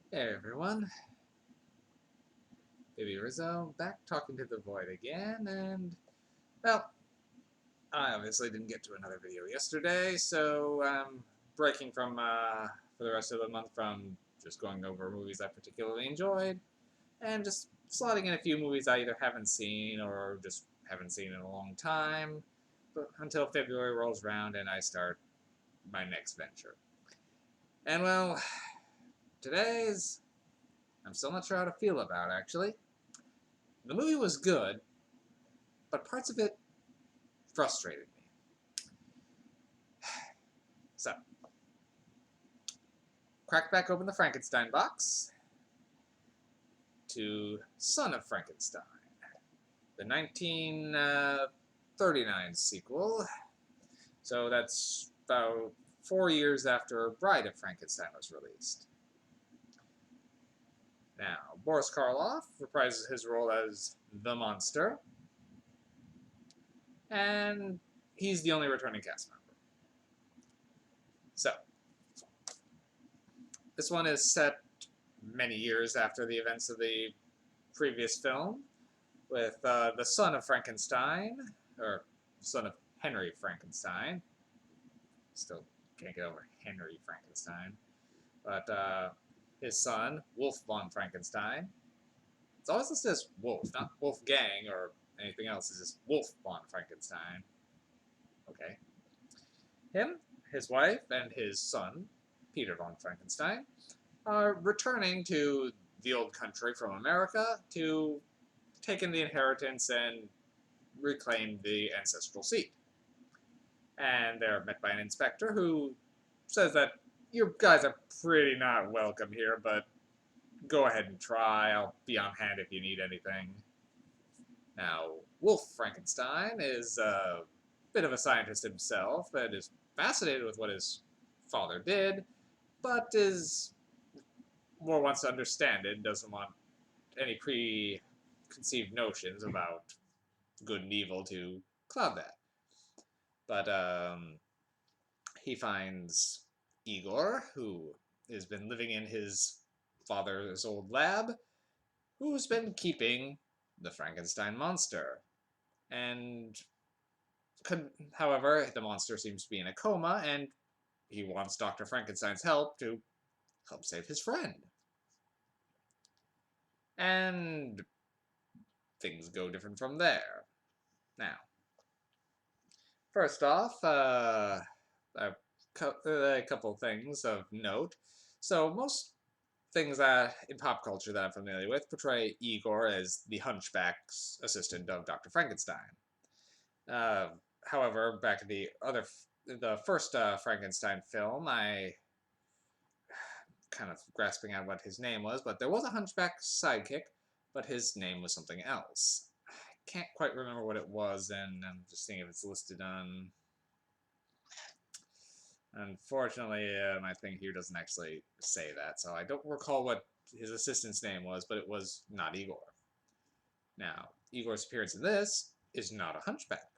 Hey everyone, Baby Rizzo back talking to the void again, and well, I obviously didn't get to another video yesterday, so I'm breaking from for the rest of the month from just going over movies I particularly enjoyed, and just slotting in a few movies I either haven't seen or just haven't seen in a long time, but until February rolls around and I start my next venture. And well, today's I'm still not sure how to feel about actually. The movie was good, but parts of it frustrated me. So, cracked back open the Frankenstein box to Son of Frankenstein, the 1939 sequel. So that's about 4 years after Bride of Frankenstein was released. Now, Boris Karloff reprises his role as the monster, and he's the only returning cast member. So, this one is set many years after the events of the previous film, with the son of Frankenstein, or son of Henry Frankenstein. Still can't get over Henry Frankenstein. But his son, Wolf von Frankenstein. It's always listed as Wolf, not Wolfgang or anything else. It's just Wolf von Frankenstein. Okay. Him, his wife, and his son, Peter von Frankenstein, are returning to the old country from America to take in the inheritance and reclaim the ancestral seat. And they're met by an inspector who says that you guys are pretty not welcome here, but go ahead and try. I'll be on hand if you need anything. Now, Wolf Frankenstein is a bit of a scientist himself and is fascinated with what his father did, but is more wants to understand it and doesn't want any preconceived notions about good and evil to cloud that. But he finds Igor, who has been living in his father's old lab, who's been keeping the Frankenstein monster. And however, the monster seems to be in a coma, and he wants Dr. Frankenstein's help to help save his friend. And things go different from there. Now, first off, a couple things of note. So most things that in pop culture that I'm familiar with portray Igor as the hunchback's assistant of Dr. Frankenstein. Uh, However, back in the first Frankenstein film, I kind of grasping at what his name was, but there was a hunchback sidekick, but his name was something else. I can't quite remember what it was, and I'm just seeing if it's listed on. Unfortunately, my thing here doesn't actually say that, so I don't recall what his assistant's name was, but it was not Igor. Now, Igor's appearance in this is not a hunchback.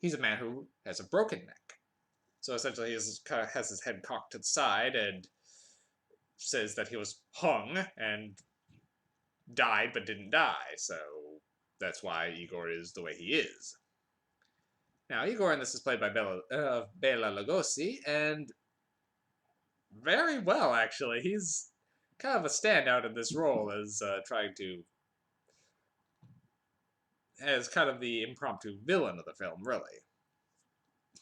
He's a man who has a broken neck. So essentially, he has his head cocked to the side and says that he was hung and died but didn't die. So that's why Igor is the way he is. Now, Igor in this is played by Bela Lugosi, and very well, actually. He's kind of a standout in this role as trying to as kind of the impromptu villain of the film, really,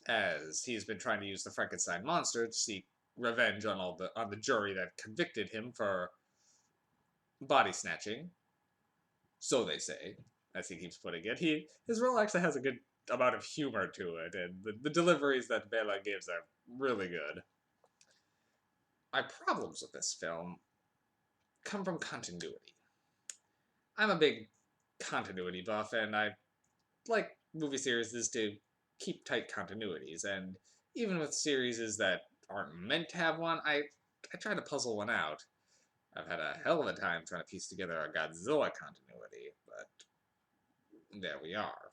as he's been trying to use the Frankenstein monster to seek revenge on the jury that convicted him for body snatching. So they say, as he keeps putting it. His role actually has a good amount of humor to it, and the deliveries that Bela gives are really good. My problems with this film come from continuity. I'm a big continuity buff, and I like movie series to keep tight continuities, and even with series that aren't meant to have one, I try to puzzle one out. I've had a hell of a time trying to piece together a Godzilla continuity, but there we are.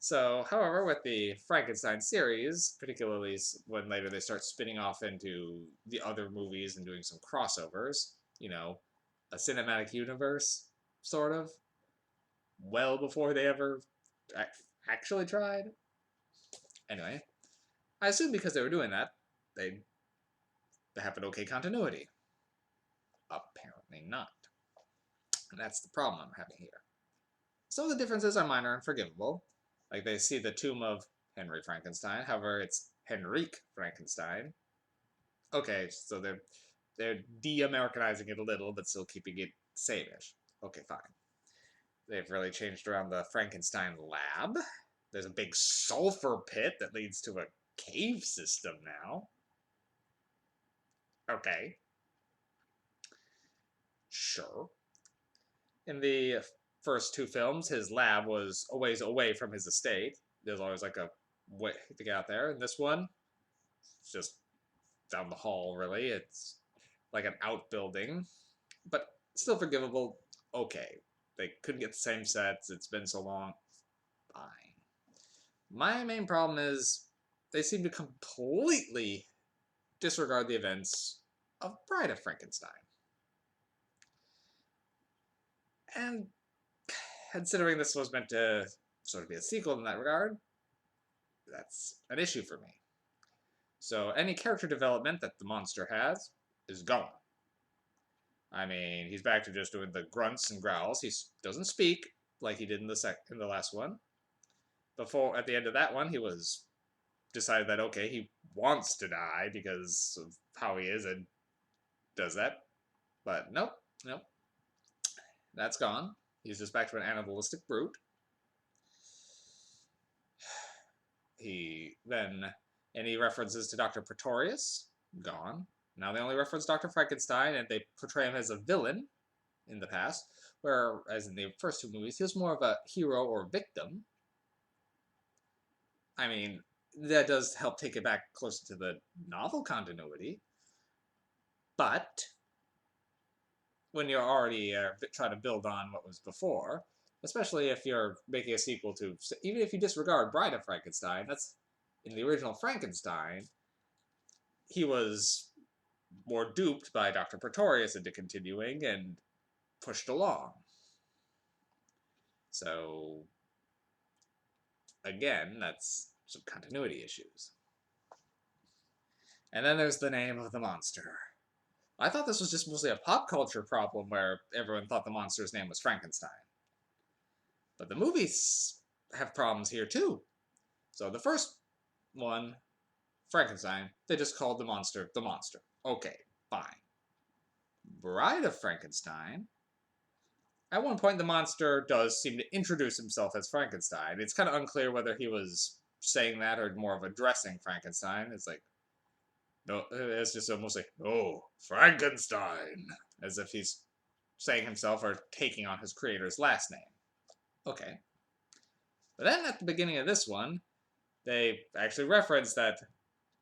So, however, with the Frankenstein series, particularly when later they start spinning off into the other movies and doing some crossovers, a cinematic universe, sort of, well before they ever actually tried. Anyway, I assume because they were doing that, they have an okay continuity. Apparently not. And that's the problem I'm having here. Some of the differences are minor and forgivable. Like they see the tomb of Henry Frankenstein, however, it's Henrik Frankenstein. Okay, so they're de-Americanizing it a little, but still keeping it same-ish. Okay, fine. They've really changed around the Frankenstein lab. There's a big sulfur pit that leads to a cave system now. Okay. Sure. In the first two films, his lab was a ways away from his estate. There's always like a way to get out there. In this one, it's just down the hall, really. It's like an outbuilding, but still forgivable. Okay. They couldn't get the same sets. It's been so long. Fine. My main problem is they seem to completely disregard the events of Bride of Frankenstein. And considering this was meant to sort of be a sequel in that regard, that's an issue for me. So any character development that the monster has is gone. I mean, he's back to just doing the grunts and growls. He doesn't speak like he did in the last one. Before, at the end of that one, he was decided that okay, he wants to die because of how he is and does that. But nope, nope, that's gone. He's just back to an animalistic brute. Any references to Dr. Pretorius, gone. Now they only reference Dr. Frankenstein, and they portray him as a villain in the past, whereas in the first two movies, he was more of a hero or victim. I mean, that does help take it back closer to the novel continuity, but when you're already trying to build on what was before, especially if you're making a sequel to, even if you disregard Bride of Frankenstein, that's in the original Frankenstein, he was more duped by Dr. Pretorius into continuing and pushed along. So, again, that's some continuity issues. And then there's the name of the monster. I thought this was just mostly a pop culture problem where everyone thought the monster's name was Frankenstein. But the movies have problems here too. So the first one, Frankenstein, they just called the monster. Okay, fine. Bride of Frankenstein, at one point the monster does seem to introduce himself as Frankenstein. It's kind of unclear whether he was saying that or more of addressing Frankenstein. It's like, no, it's just almost like, oh, Frankenstein, as if he's saying himself or taking on his creator's last name. Okay. But then at the beginning of this one, they actually reference that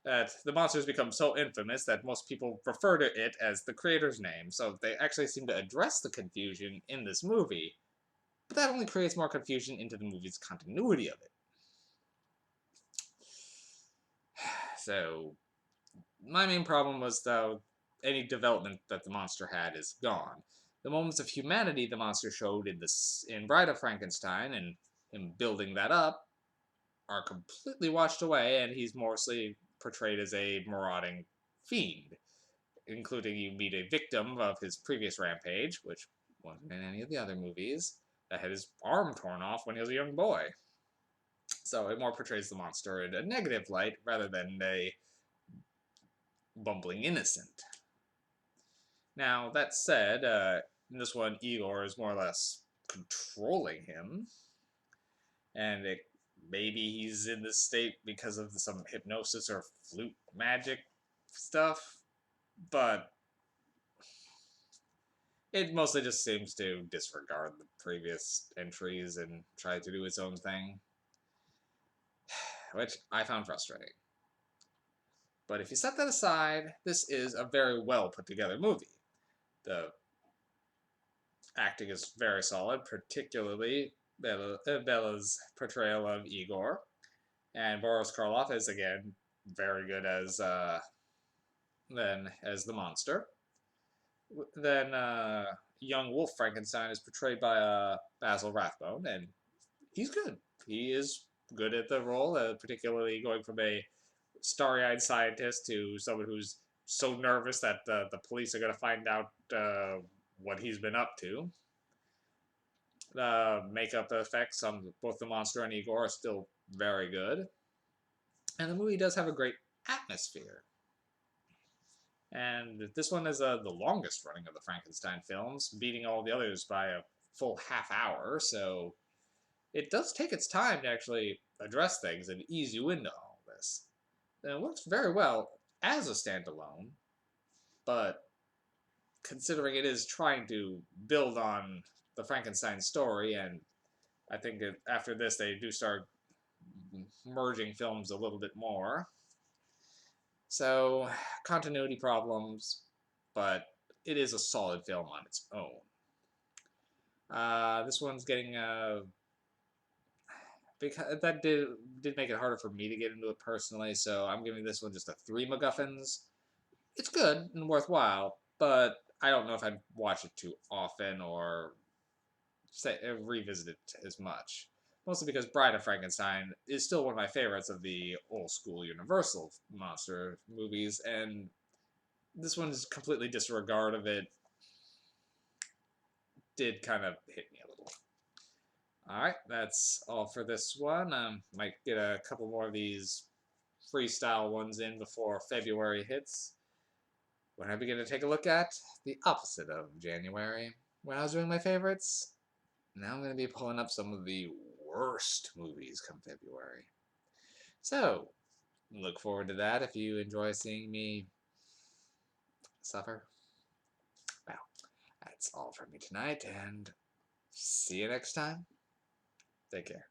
the monster has become so infamous that most people refer to it as the creator's name. So they actually seem to address the confusion in this movie, but that only creates more confusion into the movie's continuity of it. So my main problem was, though, any development that the monster had is gone. The moments of humanity the monster showed in Bride of Frankenstein and him building that up are completely washed away, and he's mostly portrayed as a marauding fiend, including you meet a victim of his previous rampage, which wasn't in any of the other movies, that had his arm torn off when he was a young boy. So it more portrays the monster in a negative light rather than a bumbling innocent. Now, that said, in this one, Igor is more or less controlling him, and maybe he's in this state because of some hypnosis or flute magic stuff, but it mostly just seems to disregard the previous entries and try to do its own thing, which I found frustrating. But if you set that aside, this is a very well put together movie. The acting is very solid, particularly Bella's portrayal of Igor, and Boris Karloff is again very good as the monster. Then young Wolf Frankenstein is portrayed by Basil Rathbone, and he's good. He is good at the role, particularly going from a starry-eyed scientist to someone who's so nervous that the police are going to find out what he's been up to. The makeup effects on both the monster and Igor are still very good, and the movie does have a great atmosphere. And this one is the longest running of the Frankenstein films, beating all the others by a full half hour. So it does take its time to actually address things and ease you into all this. And it works very well as a standalone, but considering it is trying to build on the Frankenstein story, and I think that after this they do start merging films a little bit more. So, continuity problems, but it is a solid film on its own. This one's getting because that did make it harder for me to get into it personally, so I'm giving this one just a 3 MacGuffins. It's good and worthwhile, but I don't know if I'd watch it too often or revisit it as much. Mostly because Bride of Frankenstein is still one of my favorites of the old school Universal monster movies, and this one's completely disregard of it did kind of hit me a little. Alright, that's all for this one. Might get a couple more of these freestyle ones in before February hits, when I begin to take a look at the opposite of January, when I was doing my favorites. Now I'm going to be pulling up some of the worst movies come February. So, look forward to that if you enjoy seeing me suffer. Well, that's all from me tonight, and see you next time. Take care.